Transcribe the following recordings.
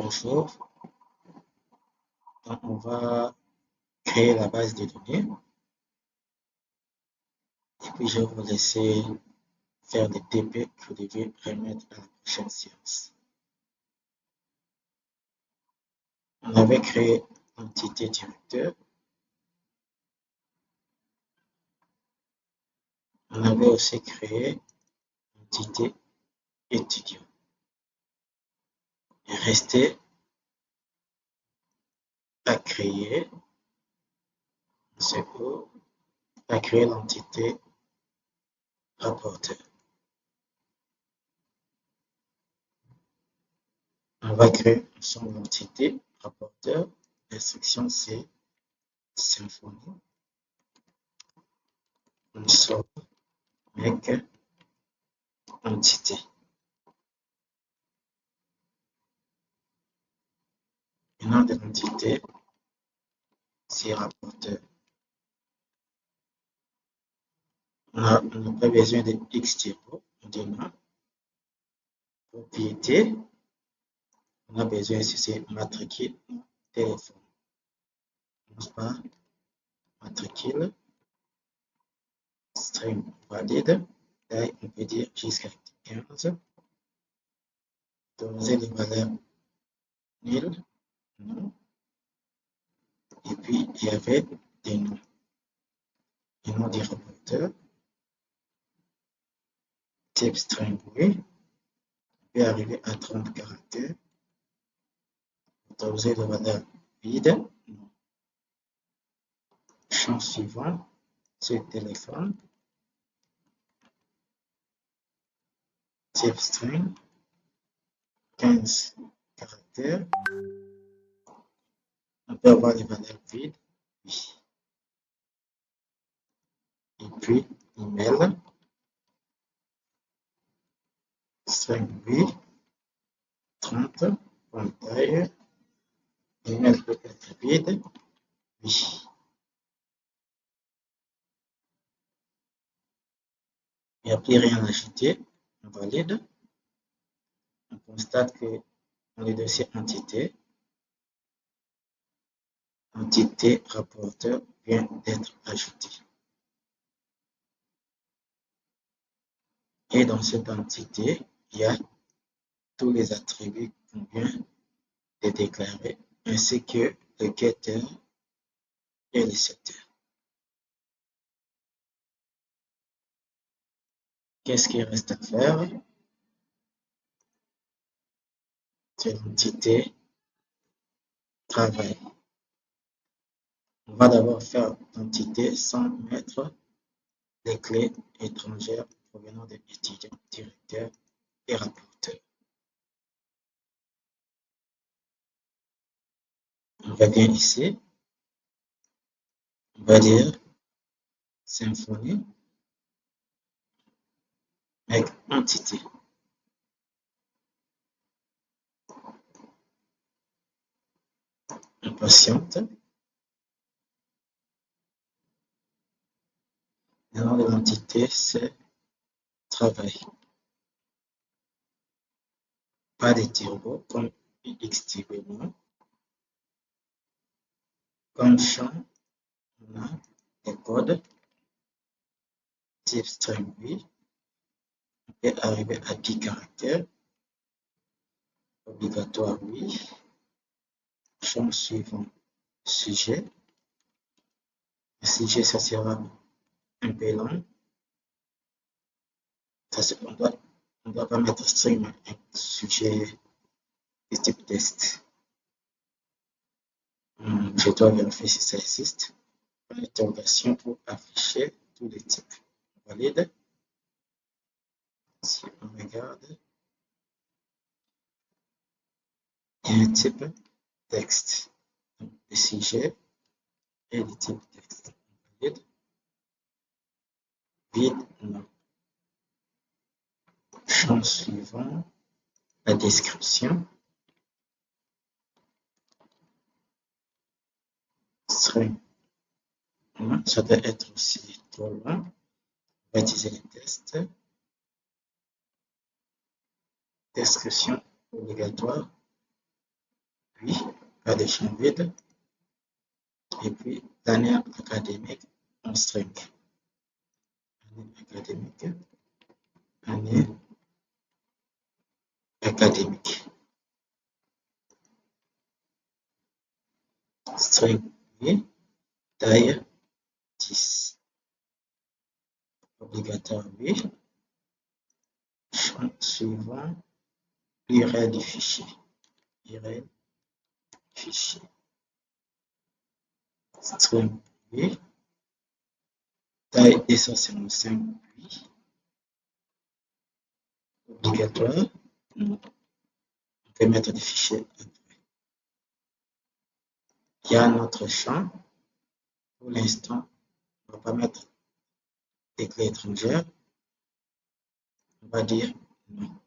Bonjour. Donc, on va créer la base de données et puis je vais vous laisser faire des TP que vous devez remettre à la prochaine séance. On avait créé l'entité directeur. On avait aussi créé l'entité étudiant. Il restait à créer l'entité rapporteur. On va créer ensemble l'entité rapporteur. L'instruction c'est Symfony. On sort avec entité. Le nom de l'entité, c'est rapporteur. On n'a pas besoin de X-typo, on dit non. Propriété, on a besoin si c'est matricule, téléphone. On pas matricule, string valide, là on peut dire jusqu'à 15. Autoriser les valeurs nil, non. Et puis il y avait des noms. Les noms des rapporteurs, type string oui, on peut arriver à 30 caractères. Autoriser les valeurs vides, non. Champ suivant, c'est téléphone. Type string, 15 caractères. On peut avoir les valeurs vides, oui. Et puis, email, string oui, 30, point taille. Email peut être vide, oui. Il n'y a plus rien à ajouter, on valide. On constate que dans le dossier entité rapporteur vient d'être ajouté. Et dans cette entité, il y a tous les attributs qu'on vient de déclarer, ainsi que le getter et le setter. Qu'est-ce qu'il reste à faire? C'est l'entité travail. On va d'abord faire l'entité sans mettre les clés étrangères provenant des étudiants, directeurs et rapporteurs. On revient ici. On va dire Symfony avec entité. On patiente. Le nom de l'entité, c'est travail. Pas de turbo comme XTB. Comme champ, on a des codes type string oui. On peut arriver à 10 caractères. Obligatoire oui. Champ suivant, sujet. Le sujet, ça sera un peu long. On doit pas mettre string, un sujet de type test. Je dois vérifier si ça existe. L'interrogation pour afficher tous les types. On valide. Si on regarde, il y a un type texte. Donc, le sujet et le type texte. On valide. Vide, non. Champ suivant, la description. String. Ça doit être aussi trop long. On va utiliser les tests. Description obligatoire. puis pas de champ vide, et puis l'année académique en string. Année académique, année académique. String, oui, taille 10. Obligatoire, oui. Champ suivant, l'URL du fichier. URL fichier. String, oui. Taille 255, oui. Obligatoire. On peut mettre des fichiers après. Il y a un autre champ. Pour l'instant, on ne va pas mettre des clés étrangères. On va dire non.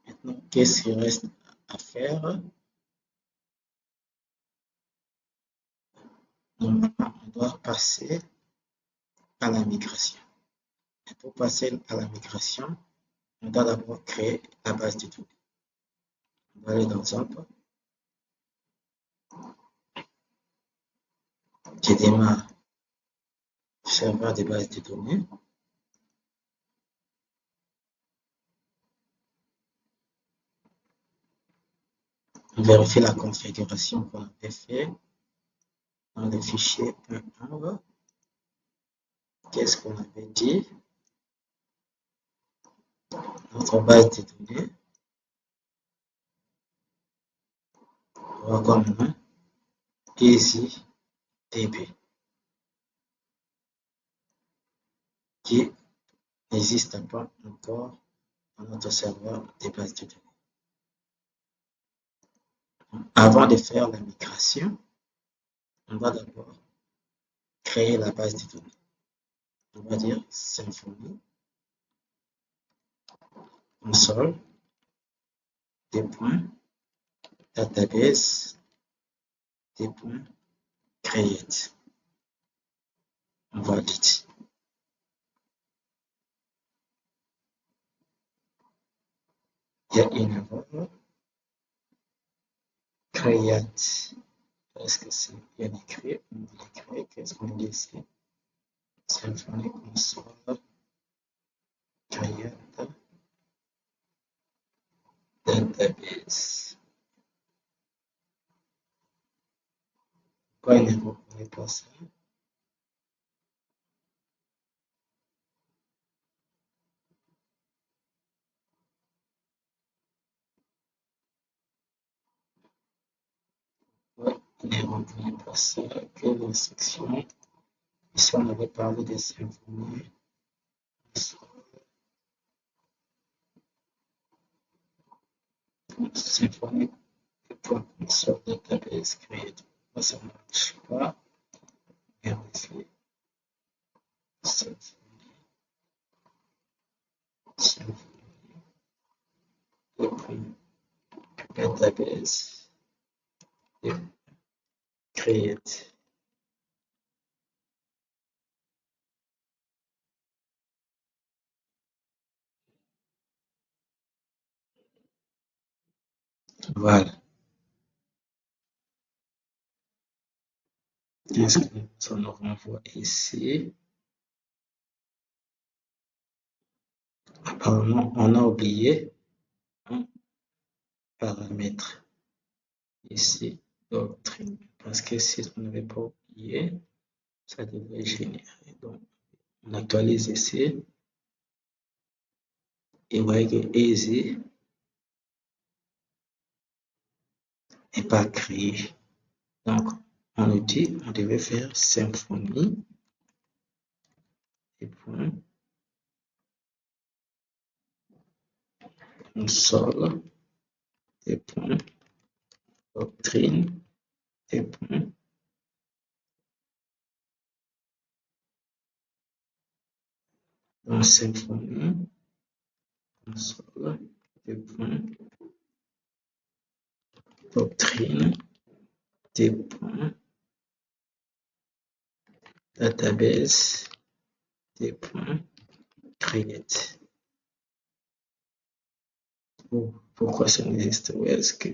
Maintenant, qu'est-ce qu'il reste à faire? Normalement, on doit passer à la migration. Et pour passer à la migration, on doit d'abord créer la base de données. On va aller dans Zap, qui démarre serveur de base de données. On vérifie la configuration qu'on avait fait dans le fichier .env. Qu'est-ce qu'on avait dit? Notre base de données. On va comme nom EasyDB, qui n'existe pas encore dans notre serveur de base de données. Avant de faire la migration, on va d'abord créer la base de données. On va dire Symfony console des points database des points create. On valide. Il y a une erreur. Create. Est-ce que c'est bien écrit? On va l'écrire. Qu'est-ce qu'on dit ici? Symfony console create database. Pourquoi il ne reconnaît pas ça? Il ne reconnaît pas ça. Quelle instruction? Ici, on avait parlé de Symfony. Symfony console database create. Ça ne marche pas. Vérifier. Symfony. Database create. Voilà. Qu'est-ce que ça nous renvoie ici? Apparemment, on a oublié un paramètre ici, doctrine. Parce que si on n'avait pas oublié, ça devrait générer. Donc, on actualise ici. Et vous voyez que easy n'est pas créé. Donc, on nous dit on devait faire Symfony et point console et point doctrine et point dans Symfony console et point doctrine des points database des points create. Pourquoi ça n'existe? Où est-ce que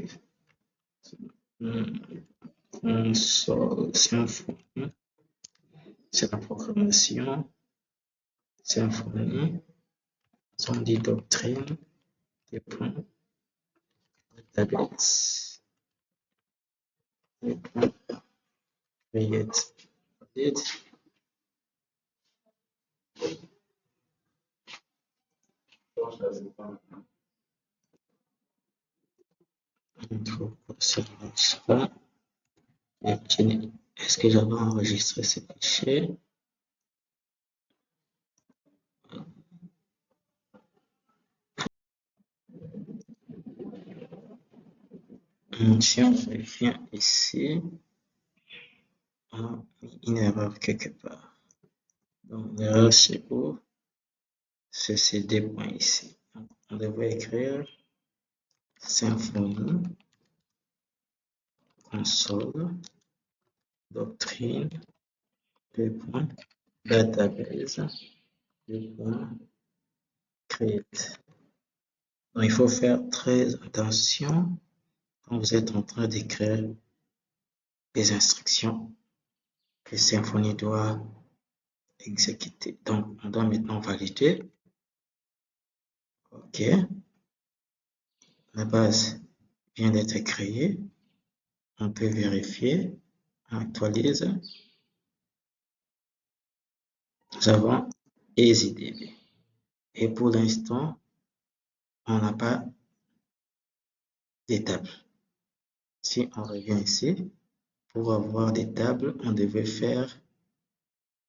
console Symfony, c'est la programmation. Symfony, on dit doctrine, des points, database, des points, create, ça marche pas. Est-ce que j'avais enregistré ce fichier? Si on revient ici, on a une erreur quelque part. Donc l'erreur c'est où? C'est ces deux points ici. Donc, on devrait écrire Symfony, console, doctrine, deux points, database, deux points, create. Donc il faut faire très attention quand vous êtes en train d'écrire les instructions que Symfony doit exécuter. Donc, on doit maintenant valider. OK. La base vient d'être créée. On peut vérifier. On actualise. Nous avons EasyDB. Et pour l'instant, on n'a pas des tables. Si on revient ici, pour avoir des tables, on devait faire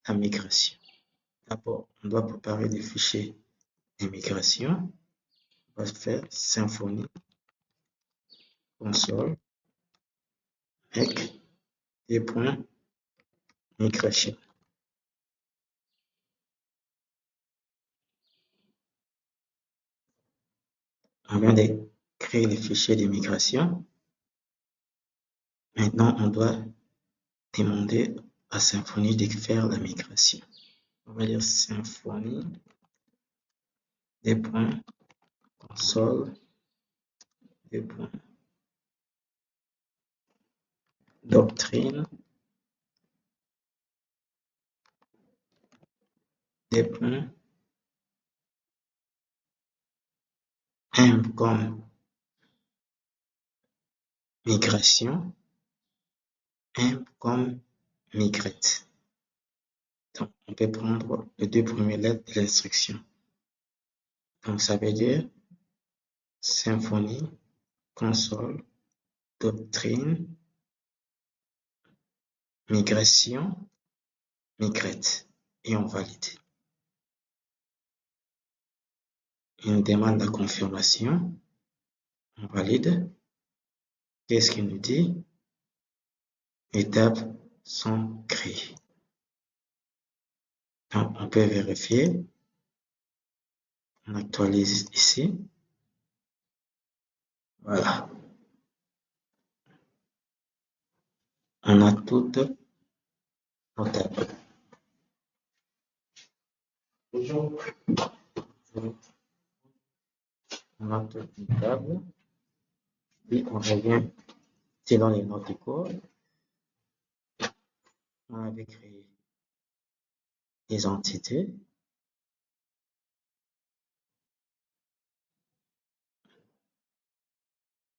la migration. D'abord, on doit préparer des fichiers de migration. On va faire Symfony, console, avec des points, migration. On vient de créer les fichiers de migration. Maintenant, on doit demander à Symfony de faire la migration. On va dire Symfony, des points, console, des points, doctrine, des points, M comme migration, M comme migrate. Donc, on peut prendre les deux premières lettres de l'instruction. Donc, ça veut dire Symfony, console, doctrine, migration, migrate. Et on valide. Il nous demande la confirmation. On valide. Qu'est-ce qu'il nous dit? Les tables sont créées. Donc, on peut vérifier. On actualise ici. Voilà. On a toutes nos tables. On a toutes les tables. Puis on revient selon les notes de code. On avait créé des entités.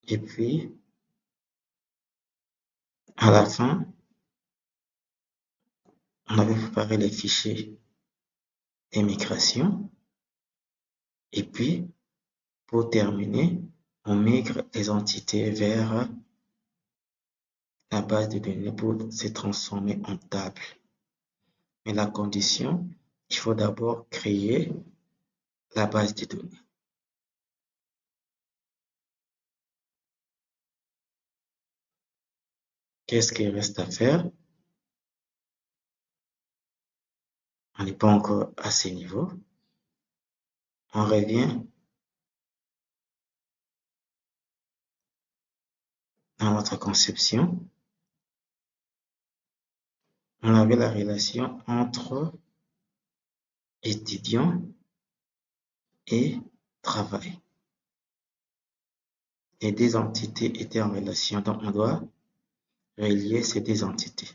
Et puis, à la fin, on avait préparé les fichiers des migrations. Et puis, pour terminer, on migre les entités vers la base de données pour se transformer en table. Mais la condition, il faut d'abord créer la base de données. Qu'est-ce qu'il reste à faire? On n'est pas encore à ce niveau. On revient dans notre conception. On avait la relation entre étudiant et travail. Les deux entités étaient en relation, donc on doit relier ces deux entités.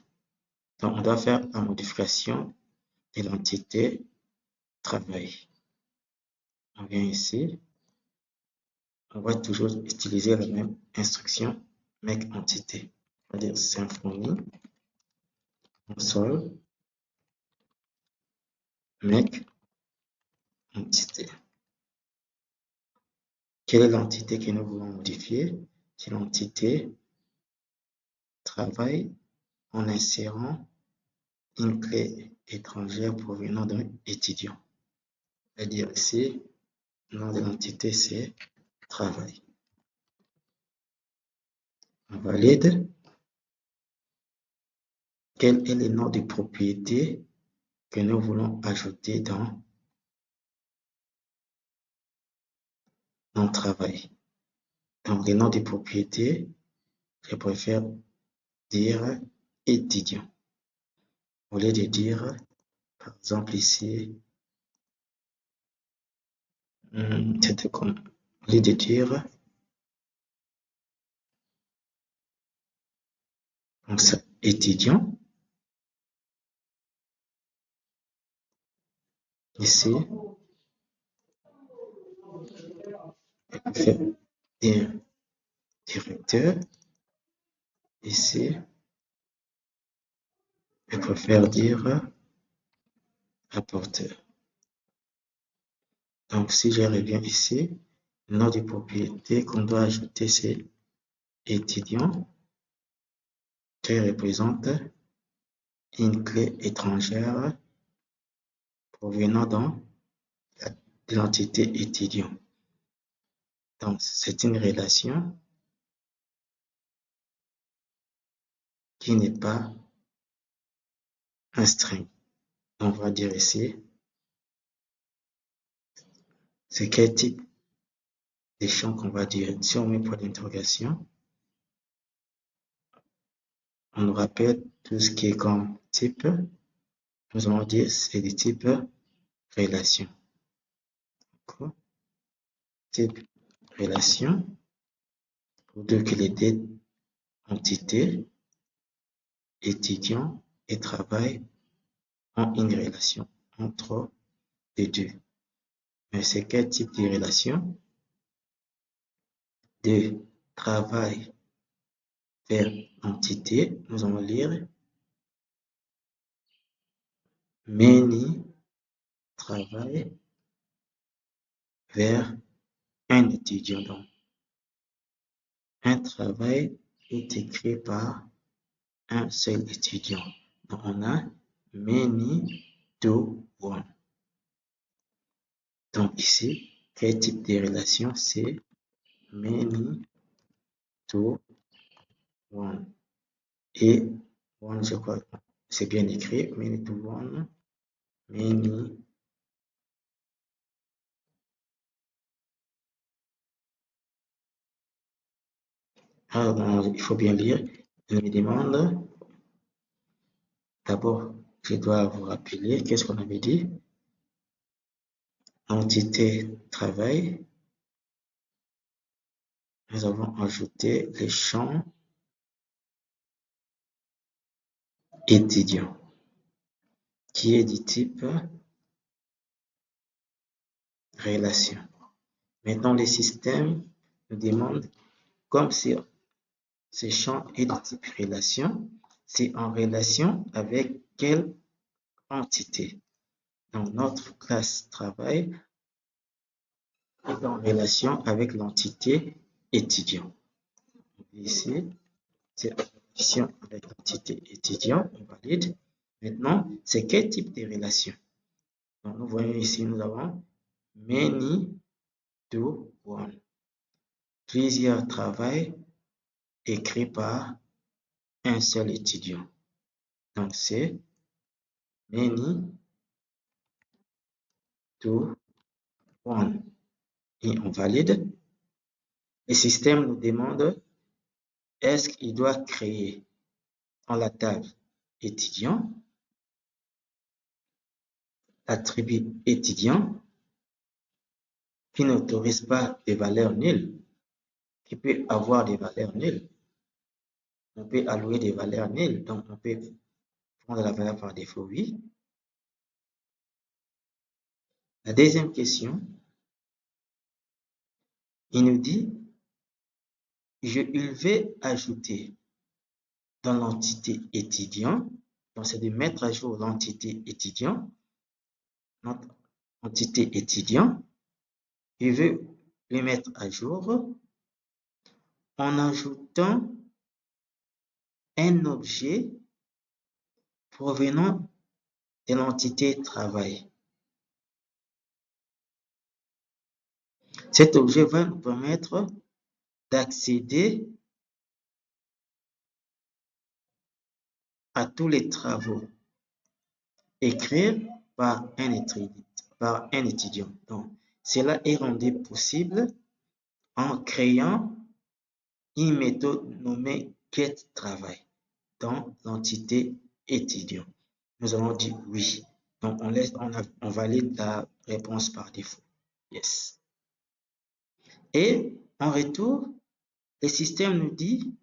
Donc, on doit faire la modification de l'entité travail. On vient ici. On va toujours utiliser la même instruction make entité. On va dire symphonie console make entité. Quelle est l'entité que nous voulons modifier? C'est l'entité travail en insérant une clé étrangère provenant d'un étudiant. C'est-à-dire ici, le nom de l'entité c'est travail. On valide. Quel est le nom de propriété que nous voulons ajouter dans travail? Donc, le nom de propriété, je préfère dire étudiant. Au lieu de dire, par exemple ici, c'était comme, au lieu de dire, donc ça, étudiant, ici, je préfère dire directeur, ici, je préfère dire rapporteur. Donc, si je reviens ici, le nom de propriété qu'on doit ajouter, c'est étudiant, qui représente une clé étrangère provenant de l'entité étudiant. Donc, c'est une relation qui n'est pas un string. On va dire ici, c'est quel type de champ qu'on va dire. Si on met point d'interrogation, on nous rappelle tout ce qui est comme type. Nous allons dire c'est du type relation. Type relation, pour dire que les deux entités, étudiant et travail, ont une relation entre les deux. Mais c'est quel type de relation? De travail vers entité, nous allons lire many travail vers un étudiant. Donc, un travail est écrit par un seul étudiant. Donc, on a many to one. Donc, ici, quel type de relation? C'est many to one. Et one, je crois, c'est bien écrit, many to one, many alors, il faut bien lire. Il me demande, d'abord, je dois vous rappeler qu'est-ce qu'on avait dit. Entité travail. Nous avons ajouté les champs étudiant, qui est du type relation. Maintenant, le système nous demande, comme si ce champ est de type relation, c'est en relation avec quelle entité? Donc, notre classe travail est en relation avec l'entité étudiant. Ici, c'est en relation avec l'entité étudiant, on valide. Maintenant, c'est quel type de relation? Donc, nous voyons ici, nous avons many to one. Plusieurs travail écrit par un seul étudiant. Donc, c'est many to one. Et on valide. Le système nous demande est-ce qu'il doit créer dans la table étudiant l'attribut étudiant qui n'autorise pas des valeurs nulles, qui peut avoir des valeurs nulles. on peut allouer des valeurs nulles. Donc, on peut prendre la valeur par défaut, oui. La deuxième question, il nous dit, il veut ajouter dans l'entité étudiant, donc c'est de mettre à jour l'entité étudiant, notre entité étudiant, il veut le mettre à jour en ajoutant un objet provenant de l'entité travail. Cet objet va nous permettre d'accéder à tous les travaux écrits par un étudiant. Donc, cela est rendu possible en créant une méthode nommée getTravai dans l'entité étudiant. Nous allons dire oui. Donc, on valide la réponse par défaut. Yes. Et en retour, le système nous dit,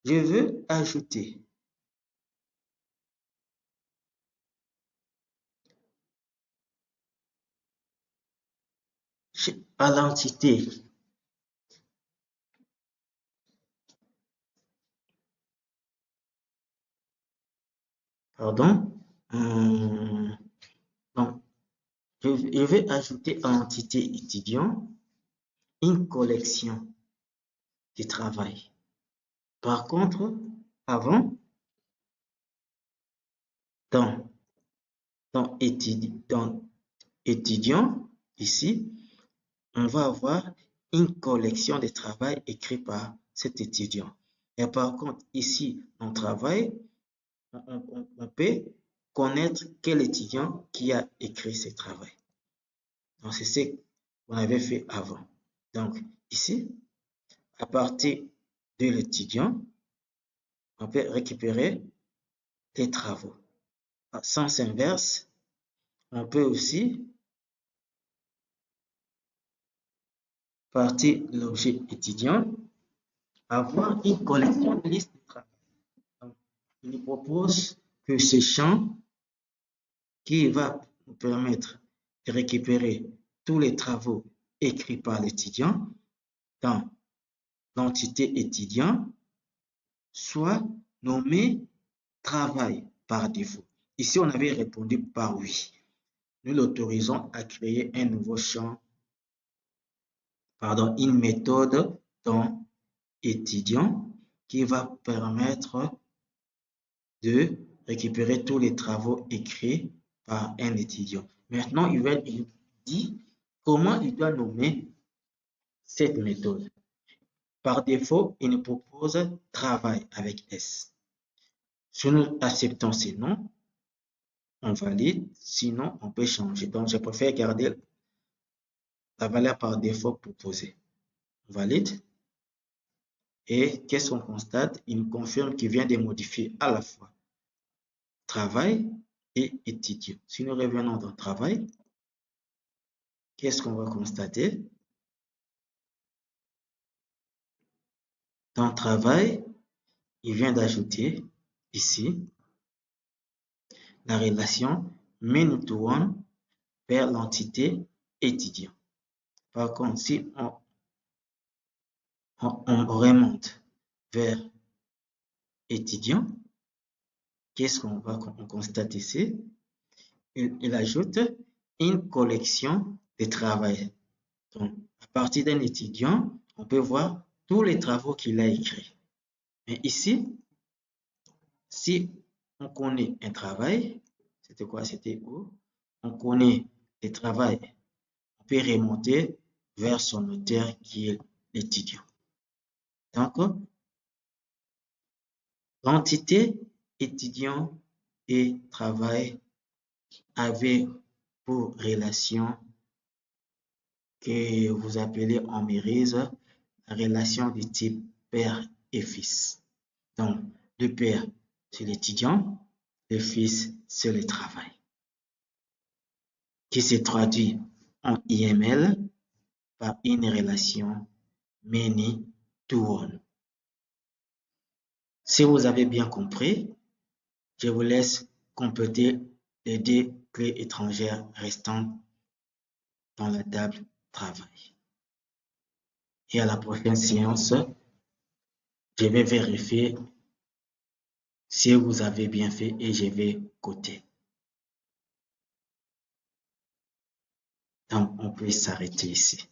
je veux ajouter à l'entité pardon, donc, je vais ajouter à l'entité étudiant une collection de travail. Par contre, avant, dans étudiant, ici, on va avoir une collection de travail écrit par cet étudiant. Et par contre, ici, dans travail, on peut connaître quel étudiant qui a écrit ce travail. Donc, c'est ce qu'on avait fait avant. Donc, ici, à partir de l'étudiant, on peut récupérer des travaux. En sens inverse, on peut aussi partir de l'objet étudiant, avoir une collection de listes de travail. Donc, il nous propose que ce champ qui va nous permettre de récupérer tous les travaux écrits par l'étudiant dans l'entité étudiant soit nommé travail par défaut. Ici, on avait répondu par oui. Nous l'autorisons à créer un nouveau champ, une méthode dans étudiant qui va permettre de récupérer tous les travaux écrits par un étudiant. Maintenant, il dit comment il doit nommer cette méthode. Par défaut, il nous propose travail avec S. Si nous acceptons ces noms, on valide, sinon on peut changer. Donc, je préfère garder la valeur par défaut proposée. On valide. Et qu'est-ce qu'on constate? Il nous confirme qu'il vient de modifier à la fois travail et étudiant. Si nous revenons dans travail, qu'est-ce qu'on va constater? Dans travail, il vient d'ajouter ici la relation mean-to-one vers l'entité étudiant. Par contre, si on remonte vers étudiant, qu'est-ce qu'on va constater ici? Il ajoute une collection de travail. Donc, à partir d'un étudiant, on peut voir tous les travaux qu'il a écrits. Mais ici, si on connaît un travail, c'était quoi? C'était où? On connaît le travail. On peut remonter vers son auteur qui est l'étudiant. Donc, l'entité étudiant et travail avait pour relation que vous appelez en mérise la relation de type père et fils. Donc, le père, c'est l'étudiant, le fils, c'est le travail, qui se traduit en IML par une relation many to one. Si vous avez bien compris, je vous laisse compléter les 2 clés étrangères restantes dans la table de travail. Et à la prochaine séance, je vais vérifier si vous avez bien fait et je vais coter. Donc, on peut s'arrêter ici.